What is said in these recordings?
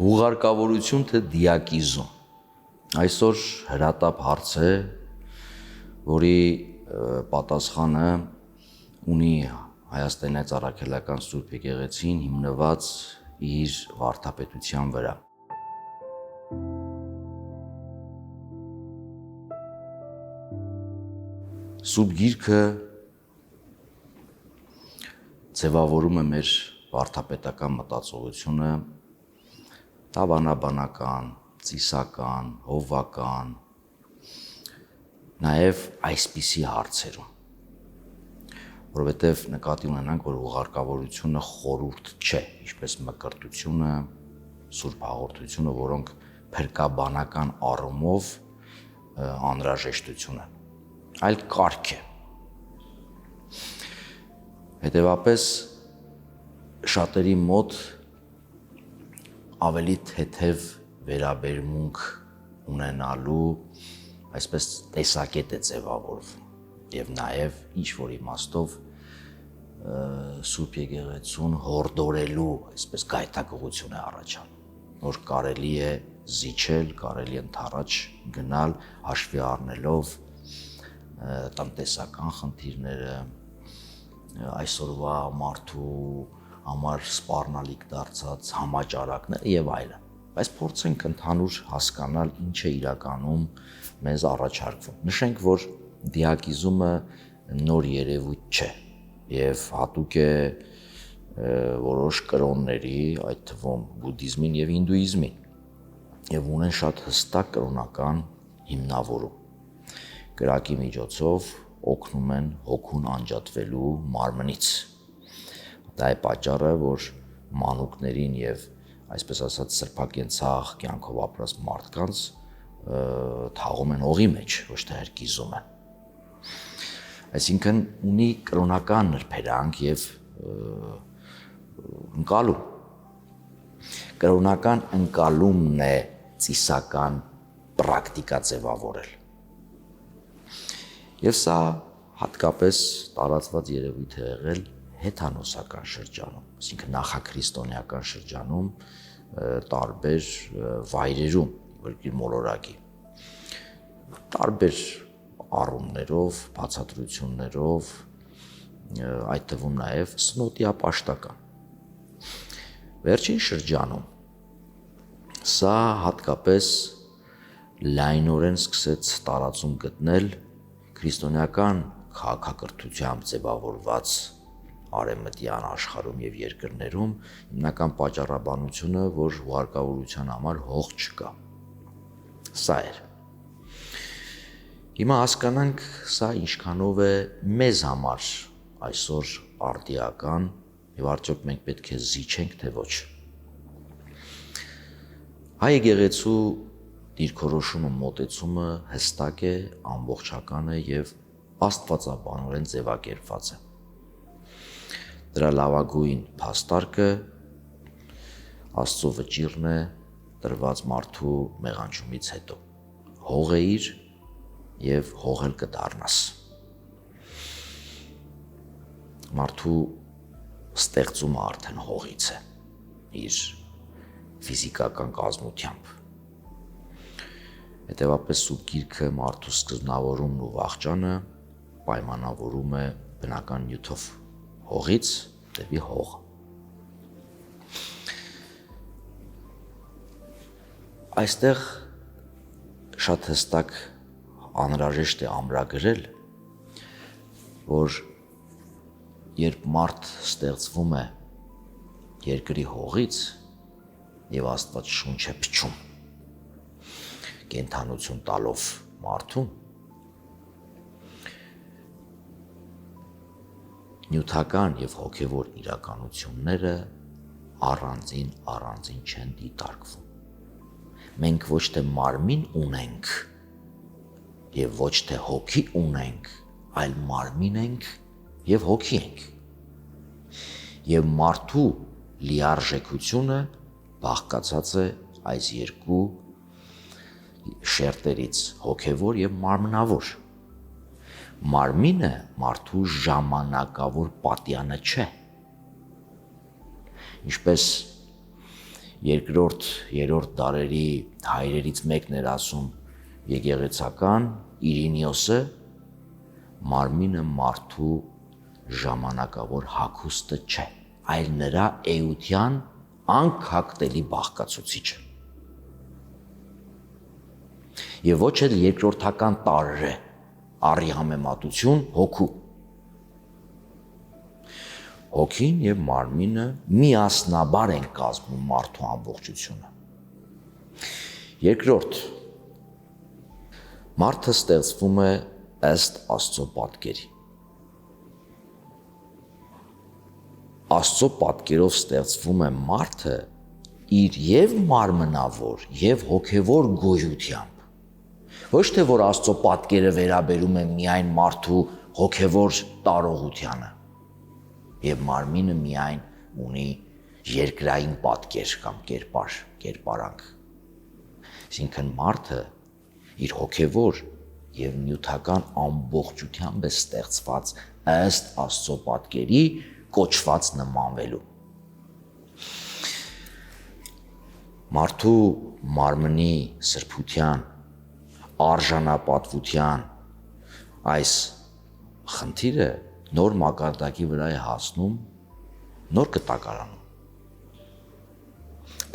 Ուղարկավորություն թե դիակիզում։ Այսօր հրատապ հարց է, որի պատասխանը ունի Հայաստանի Ծառաքելական Սուրբ Եկեղեցին հիմնված իր վարդապետության վրա։ Սուրբ Գիրքը ձևավորում է մեր վարդապետական մտածողությունը հավանաբանական, ծիսական, հովվական, նաև այսպիսի հարցերում, որովհետև նկատի ունենանք, որ ուղարկավորությունը խորհուրդ չէ, ինչպես մկրտությունը, Սուրբ Հաղորդությունը, որոնք փրկաբանական առումով անհրաժեշտություն են, այլ կարգ է։ Հետևապես շատերի մոտ ավելի թեթև վերաբերմունք ունենալու այսպես տեսակետ է ձևավորվում եւ նաեւ ինչ-որ իմաստով Սուրբ Եկեղեցուն հորդորելու այսպես գայթակղություն է առաջանում, որ կարելի է զիջել, կարելի է ընդառաջ գնալ հաշվի առնելով տնտեսական խնդիրները, այսօրվա մարդու համար սպառնալիք դարձած համաճարակները եւ այլն, բայց փորձենք ընդհանուր հասկանալ ինչ է իրականում մեզ առաջարկվում։ Նշենք, որ դիակիզումը նոր երևույթ չէ եւ հատուկ է որոշ կրոնների, այդ թվում բուդդիզմին եւ հինդուիզմին, եւ ունեն շատ հստակ կրոնական հիմնավորում։ Կրակի միջոցով օգնում են հոգուն անջատվելու մարմնից։ Դա է պատճառը, որ մանուկներին եւ այսպես ասած սրբակենցաղ կյանքով ապրած մարդկանց թաղում են օղի մեջ, ոչ թե հրկիզում են։ Այսինքն ունի կրոնական նրբերանգ եւ ընկալում։ Կրոնական ընկալումն է ծիսական պրակտիկա ձևավորել։ Եվ սա հատկապես տարածված երևույթ է եղել հեթանոսական շրջանում, այսինքն նախաքրիստոնեական շրջանում, տարբեր վայրերում, երկրի մոլորակի, տարբեր առումներով, բացատրություններով, այդ թվում նաև սնոտիապաշտական։ Վերջին շրջանում սա հատկապես լայնորեն սկսեց տարածում գտնել քրիստոնեական քաղաքակրթությամբ ձևավորված արևմտյան աշխարհում եւ երկրներում հիմնական պատճառաբանությունը, որ ուղարկավորության համար հող չկա։ Սա էր։ Հիմա հասկանանք սա ինչքանով է մեզ համար այսօր արդիական եւ արդյոք մենք պետք է զիջենք թե ոչ։ Հայ եկեղեցու դիրքորոշումը մոտեցումը հստակ է, ամբողջական է եւ աստվածաբանորեն ձևակերպված է։ Դրա լավագույն փաստարկը Աստծո վճիռն է տրված մարդու մեղանջումից հետո։ Հողեիր եւ հողել կդառնաս։ Մարդու ստեղծումը արդեն հողից է իր ֆիզիկական կազմությամբ։ Հետևապես Սուրբ Գիրքը մարդու սկզբնավորումն ու վախճանը պայմանավորում է բնական նյութով հողից դեպի հող։ Այստեղ շատ հստակ անհրաժեշտ է ամրագրել, որ երբ մարդ ստեղծվում է երկրի հողից եւ Աստված շունչ է փչում, կենդանություն տալով մարդուն, նյութական եւ հոգեվոր իրականությունները առանձին չեն դիտարկվում։ Մենք ոչ թե մարմին ունենք եւ ոչ թե հոգի ունենք, այլ մարմին ենք եւ հոգի ենք։ Եվ մարդու լիարժեքությունը բաղկացած է այս երկու շերտերից՝ հոգևոր եւ մարմնավոր։ Մարմինը մարդու ժամանակավոր պատյանը չէ։ Ինչպես երկրորդ, երրորդ դարերի հայրերից մեկն էր ասում եկեղեցական Իրինիոսը, մարմինը մարդու ժամանակավոր հագուստը չէ, այլ նրա էության անքակտելի բաղկացուցիչը։ Եվ ոչ էլ երկրորդական տարր է առի համեմատություն հոգու։ Հոգին եւ մարմինը միասնաբար են կազմում մարդու ամբողջությունը։ Երկրորդ, մարդը ստեղծվում է ըստ Աստծո պատկերի։ Աստծո պատկերով ստեղծվում է մարդը իր եւ մարմնավոր եւ հոգեվոր գոյությամբ։ Ոչ թե որ Աստծո պատկերը վերաբերում է միայն մարդու հոգեվոր տարողությանը, եւ մարմինը միայն ունի երկրային պատկեր կամ կերպարանք։ Այսինքն մարդը իր հոգեվոր եւ նյութական ամբողջությամբ է ստեղծված ըստ Աստծո պատկերի, կոչված նմանվելու։ Մարդու մարմնի սրբության, արժանապատվության այս խնդիրը նոր մակարդակի վրա է հասնում նոր կտակարանում։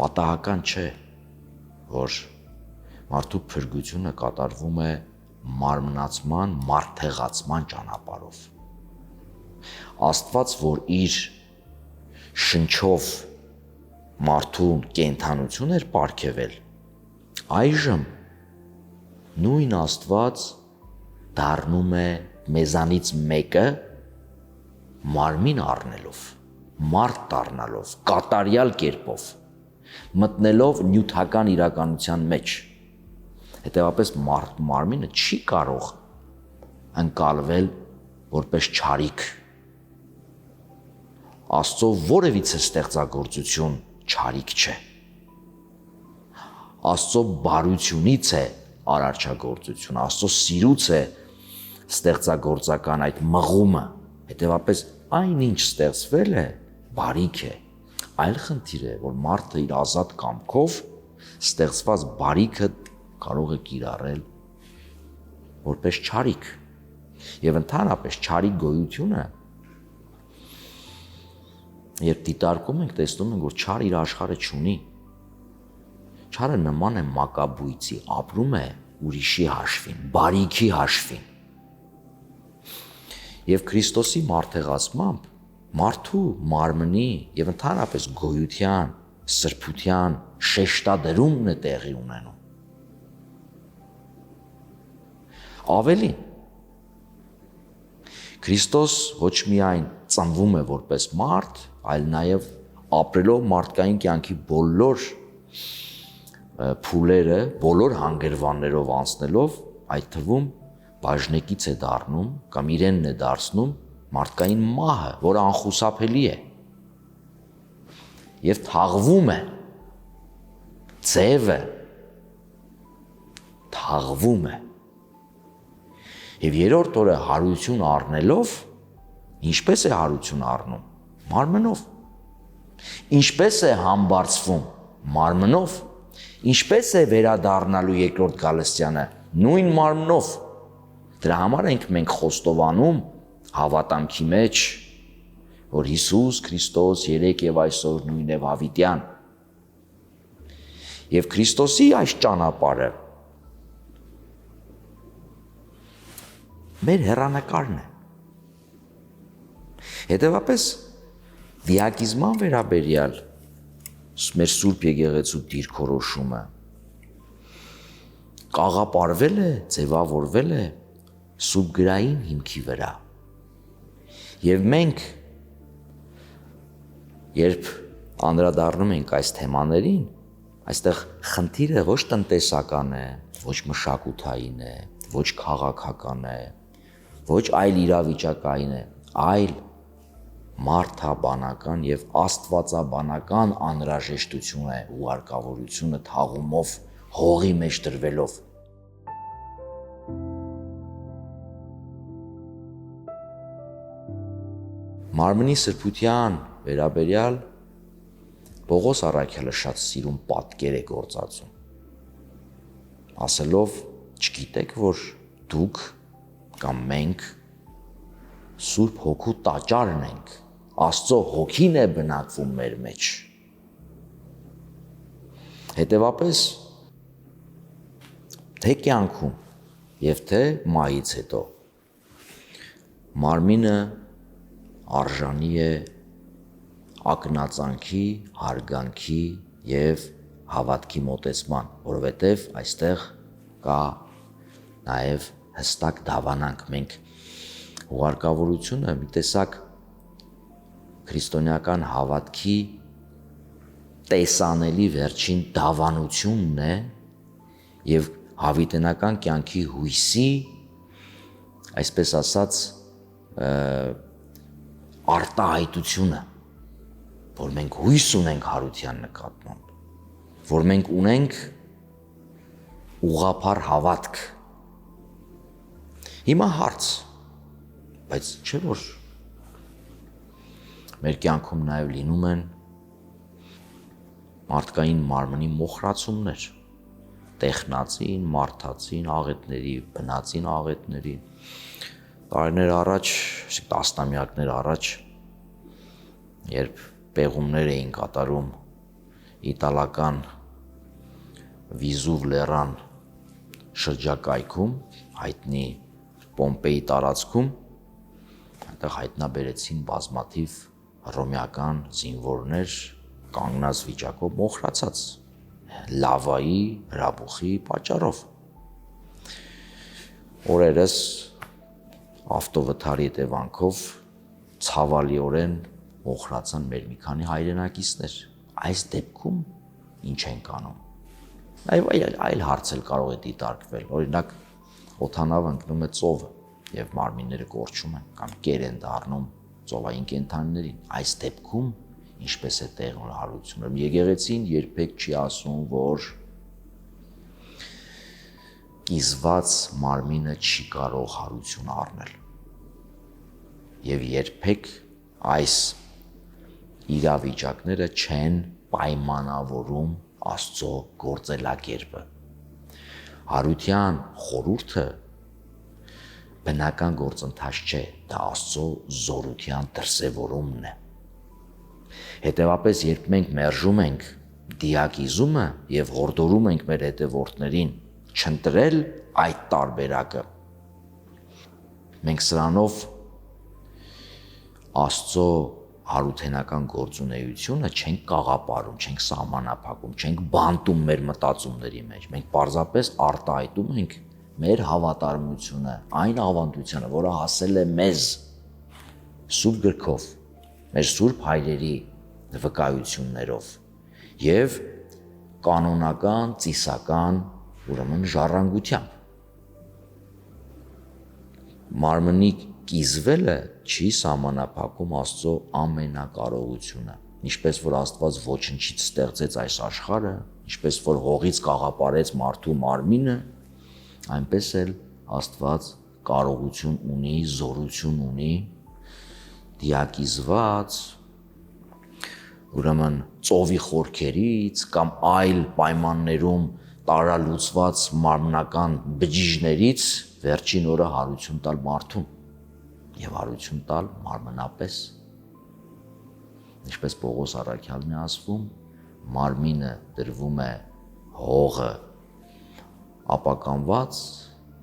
Պատահական չէ, որ մարդու փրկությունը կատարվում է մարմնացման, մարդեղացման ճանապարհով։ Աստված, որ իր շնչով մարդուն կենդանություն էր պարգևել, այժմ նույն Աստված դառնում է մեզանից մեկը մարմին առնելով, մարդ դառնալով, կատարյալ կերպով, մտնելով նյութական իրականության մեջ։ Հետևաբար մարմինը չի կարող ընկալվել որպես չարիք։ Աստծո որևիցե ստեղծագործություն չարիք չէ։ Աստծո բարությունից է արարչագործություն, Աստծո սիրուց է ստեղծագործական այդ մղումը։ Հետևաբար այնինչ ստեղծվել է, բարիք է։ Այլ խնդիր է, որ մարդը իր ազատ կամքով ստեղծված բարիքը կարող է կիրառել որպես չարիք։ Եվ ընդհանրապես չարիք գոյությունը, երբ դիտարկում ենք, տեսնում ենք, որ չար իր աշխարհը չունի։ Չարը նման է մակաբույծի, ապրում է ուրիշի հաշվին, բարիքի հաշվին։ Եվ Քրիստոսի մարդեղացմամբ մարդու մարմնի եւ ընդհանրապես գոյության, սրբության շեշտադրումն է տեղի ունենում։ Ավելին, Քրիստոս ոչ միայն ծնվում է որպես մարդ, այլ նաև ապրելով մարդկային կյանքի բոլոր փուլերը, բոլոր հանգրվաններով անցնելով, այդ թվում բաժնեկից է դառնում կամ իրենն է դարձնում մարդկային մահը, որը անխուսափելի է եւ թաղվում է, ձևը թաղվում է։ Եվ երրորդ օրը հարություն առնելով, ինչպես է հարություն առնում։ Մարմնով։ Ինչպես է համբարձվում։ Մարմնով։ Ինչպես է վերադառնալու երկրորդ Գալստյանը։ Նույն մարմնով։ Դրա համար ենք մենք խոստովանում հավատամքի մեջ, որ Հիսուս Քրիստոս երեկ եւ այսօր նույն է հավիտյան։ Եվ Քրիստոսի այս ճանապարհը մեր հեռանկարն է։ Հետևաբար դիակիզման վերաբերյալ մեր Սուրբ Եկեղեցու դիրքորոշումը կաղապարվել է, ձևավորվել է Սուրբ գրային հիմքի վրա։ Եվ մենք, երբ անդրադառնում ենք այս թեմաներին, այստեղ խնդիրը ոչ տնտեսական է, ոչ մշակութային է, ոչ քաղաքական է, ոչ այլ իրավիճակային է, այլ մարդաբանական եւ աստվածաբանական անհրաժեշտություն է ու հարկավորությունը թաղումով հողի մեջ դրվելով։ Մարմնի սրբության վերաբերյալ Պողոս Առաքյալը շատ սիրուն պատկեր է գործածում, ասելով, չգիտեք, որ դուք կամ մենք Սուրբ Հոգու տաճարն ենք, Աստծո Հոգին է բնակվում մեր մեջ։ Հետևապես, թե կյանքում և թե մահից հետո, մարմինը արժանի է ակնածանքի, հարգանքի և հավատքի մոտեցման, որովհետև այստեղ կա նաև հստակ դավանանք։ Մենք հուղարկավորությունը մի տեսակ քրիստոնեական հավատքի տեսանելի վերջին դավանությունն է և հավիտենական կյանքի հույսի, այսպես ասած, արտահայտությունը, որ մենք հույս ունենք հարության նկատմամբ, որ մենք ունենք ուղղափառ հավատք։ Հիմա հարց, բայց չէ՞ որ մեր կյանքում նաև լինում են մարդկային մարմնի մոխրացումներ, տեխնացին, մարդացին, աղետների, բնածին աղետների։ Տարիներ առաջ, տասնամյակներ առաջ, երբ պեղումներ էին կատարում իտալական Վիզուվ լեռան շրջակայքում, հայտնի Պոմպեի տարածքում, այնտեղ հայտնաբերեցին բազմաթիվ հռոմեական զինվորներ կանգնած վիճակով մոխրացած լավայի, հրաբուխի պատճառով։ Օրերս ավտովթարի հետևանքով ցավալիորեն մոխրացան մեր մի քանի հայրենակիցներ։ Այս դեպքում ինչ ենք անում։ Այլ հարց էլ կարող է դիտարկվել։ Օրինակ, օդանավ ընկնում է ծովը եւ մարմինները կորչում են կամ կեր են դառնում ծովային կենդանիներին։ Այս դեպքում ինչպես է տեղի ունենում հարությունը։ Եկեղեցին երբեք չի ասում, որ կիզված մարմինը չի կարող հարություն առնել։ Եվ երբեք այս իրավիճակները չեն պայմանավորում Աստծո գործելակերպը։ Հարության խորհուրդը բնական գործընթաց չէ, դա Աստծո զորության դրսևորումն է։ Հետևապես, երբ մենք մերժում ենք դիակիզումը եւ հորդորում ենք մեր հետևորդներին չընտրել այդ տարբերակը, մենք սրանով Աստծո հարութենական գործունեությունը չենք կաղապարում, չենք սահմանափակում, չենք բանտում մեր մտածումների մեջ, մենք պարզապես արտահայտում ենք մեր հավատարմությունը այն ավանդությանը, որը հասել է մեզ Սուրբ գրքով, մեր Սուրբ հայրերի վկայություններով եւ կանոնական, ծիսական, ուրեմն ժառանգությամբ։ Մարմնի կիզվելը չի սահմանափակում Աստծո ամենակարողությունը, ինչպես որ Աստված ոչնչից ստեղծեց այս աշխարհը, ինչպես որ հողից կաղապարեց մարդու մարմինը, այնպես էլ Աստված կարողություն ունի, զորություն ունի դիակիզված, ուրեմն ծովի խորքերից կամ այլ պայմաններում տարալուծված մարմնական բջիջներից վերջին օրը հարություն տալ մարդուն եւ հարություն տալ մարմնապես, ինչպես Պողոս Առաքյալն է ասվում, մարմինը դրվում է հողը ապականված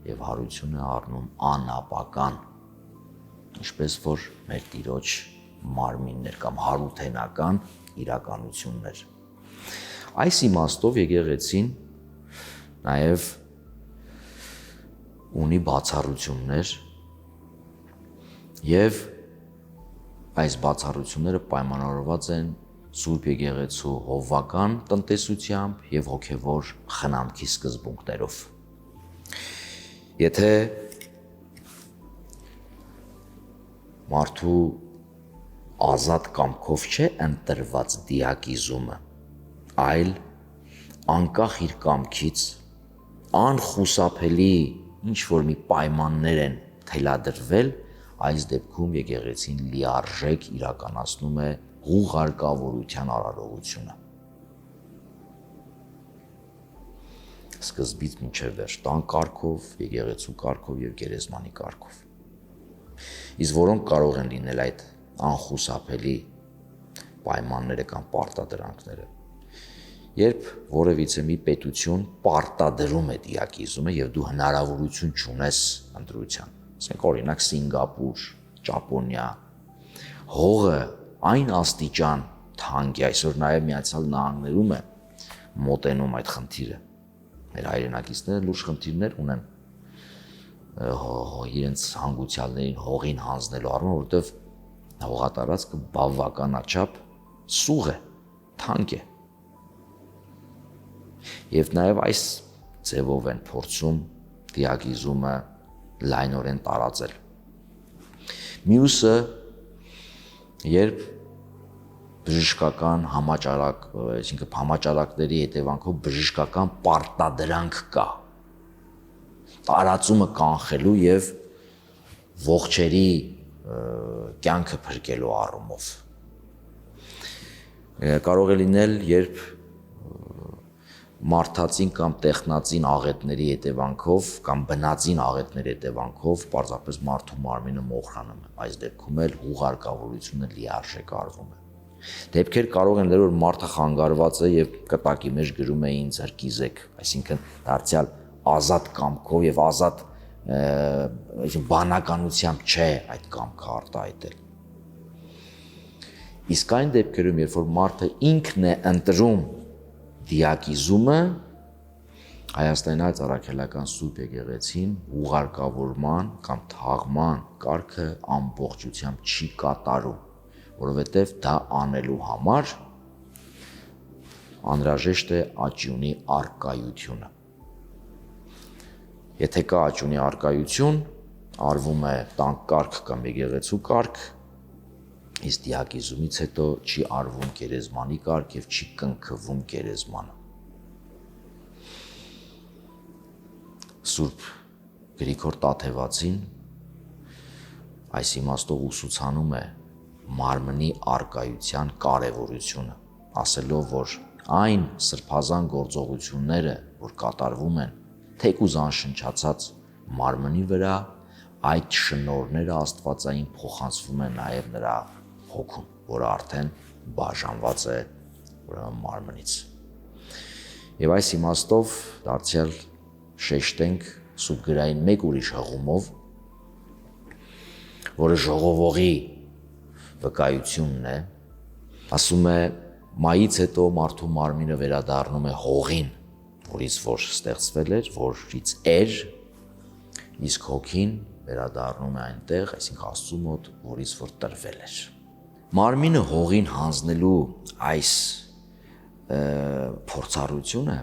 եւ հարություն է առնում անապական, ինչպես որ մեր Տիրոջ մարմիններ կամ հարութենական իրականություններ։ Այս իմաստով եկեղեցին նաև ունի բացառություններ եւ այս բացառությունները պայմանավորված են Սուրբ եկեղեցու հովվական տնտեսությամբ եւ հոգեվոր խնամքի սկզբունքներով։ Եթե մարդու ազատ կամքով չէ ընտրված դիակիզումը, այլ անկախ իր կամքից անխուսափելի ինչ որ մի պայմաններ են թելադրվել, այս դեպքում եկեղեցին լիարժեք իրականացնում է հուղարկավորության արարողությունը։ Սկզբից մինչև վերջ, տան կարգով, եկեղեցու կարգով եւ գերեզմանի կարգով։ Իսկ որոնք կարող են լինել այդ անխուսափելի պայմանները կամ պարտադրանքները, երբ որևիցե մի պետություն պարտադրում է դիակիզումը եւ դու հնարավորություն չունես ընտրության։ Ասենք օրինակ Սինգապուր, Ճապոնիա, հողը այն աստիճան թանկ է, այսօր նաեւ Միացյալ Նահանգներում է մոտենում այդ խնդիրը։ Մեր հայրենակիցները լուրջ խնդիրներ ունեն իրենց հանգուցյալներին հողին հանձնելու առումով, որովհետև հողատարածքը բավականաչափ սուղ է, թանկ է։ Եվ նաև այս ձևով են փորձում դիակիզումը լայնորեն տարածել։ Մյուսը, երբ բժշկական համաճարակ, այսինքն համաճարակների հետևանքով բժշկական պարտադրանք կա տարածումը կանխելու եւ ողջերի կյանքը փրկելու առումով։ Կարող է լինել, երբ մարդածին կամ տեխնածին աղետների հետևանքով կամ բնածին աղետների հետևանքով պարզապես մարդու մարմինը մոխրանում է։ Այս դեպքում էլ հուղարկավորությունը լիարժեք արվում է։ Դեպքեր կարող են լինել, որ մարդը խանգարված է եւ կտակի մեջ գրում էին ձրկիզեք, այսինքն դարձյալ ազատ կամքով եւ ազատ բանականությամբ չէ այդ կամքը արտահայտել։ Իսկ այն դեպքերում, երբ որ մարդը ինքն է ընտրում դիակիզումը, Հայաստանի Առաքելական Սուրբ Եկեղեցին ուղարկավորման կամ թաղման կարգը ամբողջությամբ չի կատարում, որովհետև դա անելու համար անհրաժեշտ է աճյունի առկայությունը։ Եթե կա աճյունի առկայություն, արվում է տան կարգ կամ եկեղեցու կարգ, իսկ դիակիզումից հետո չի արվում գերեզմանի կարգ եւ չի կնքվում գերեզմանը։ Սուրբ Գրիգոր Տաթևացին այս իմաստով ուսուցանում է մարմնի առկայության կարևորությունը, ասելով, որ այն սրբազան գործողությունները, որ կատարվում են թեկուզ անշնչացած մարմնի վրա, այդ շնորհները աստվածային փոխանցվում են նաև նրա հոգուն, որը արդեն բաժանված է մարմնից։ Եվ այս իմաստով դարձյալ շեշտենք Սուրբ գրային մեկ ուրիշ հղումով, որը ժողովողի վկայությունն է, ասում է, մայից հետո մարդու մարմինը վերադառնում է հողին, որից որ ստեղծվել էր, որից էր, իսկ հոգին վերադառնում է այնտեղ, այսինքն Աստծու մոտ, որից որ տրվել էր։ Մարմինը հողին հանձնելու այս փորձառությունը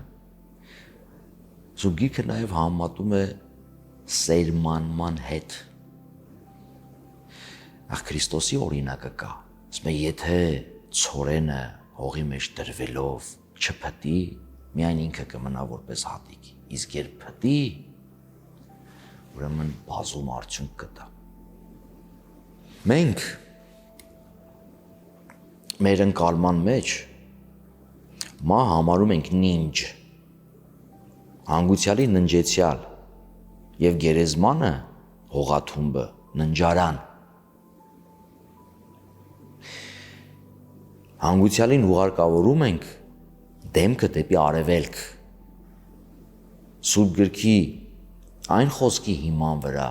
Սուրբ Գիրքը նաև համեմատում է սերմանման հետ։ Քրիստոսի օրինակը կա, ասում է, եթե ցորենը հողի մեջ դրվելով չփտի, միայն ինքը կմնա որպես հատիկ, իսկ երբ փտի, ուրեմն բազում արդյունք կտա։ Մենք մեր ընկալման մեջ համարում ենք նինջ, հանգուցյալի ննջեցյալ եւ գերեզմանը հողաթումբը ննջարան։ Հանգուցյալին ուղարկավորում ենք դեմքը դեպի արևելք։ Սուրբ գրքի այն խոսքի հիման վրա,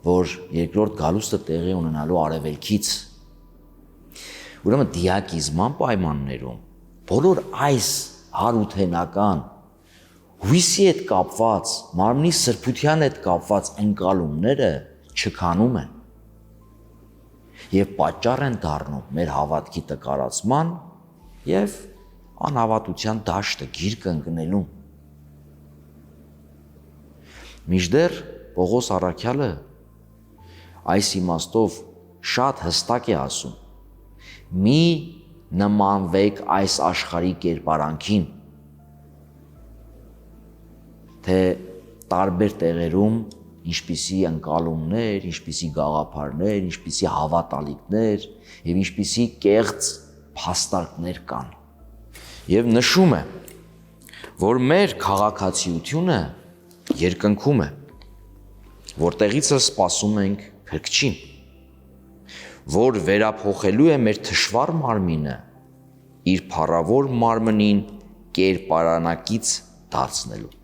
որ երկրորդ գալուստը տեղի ունենալու արևելքից, ուրեմն դիակիզման պայմաններում բոլոր այս հարութենական հույսի հետ կապված, մարմնի սրբության հետ կապված ընկալումները չքանում են եւ պատճառ են դառնում մեր հավատքի տկարացման եւ անհավատության դաշտը գիրկը ընկնելու։ Մինչդեռ Պողոս առաքյալը այս իմաստով շատ հստակ է ասում. մի նմանվեք այս աշխարհի կերպարանքին, թե տարբեր տեղերում ինչպիսի ընկալումներ, ինչպիսի գաղափարներ, ինչպիսի հավատալիքներ եւ ինչպիսի կեղծ փաստարկներ կան։ Եվ նշում է, որ մեր քաղաքացիությունը երկնքում է, որտեղից սպասում ենք Փրկչին, որ վերափոխելու է մեր թշվառ մարմինը իր փառավոր մարմնին կերպարանակից դարձնելու։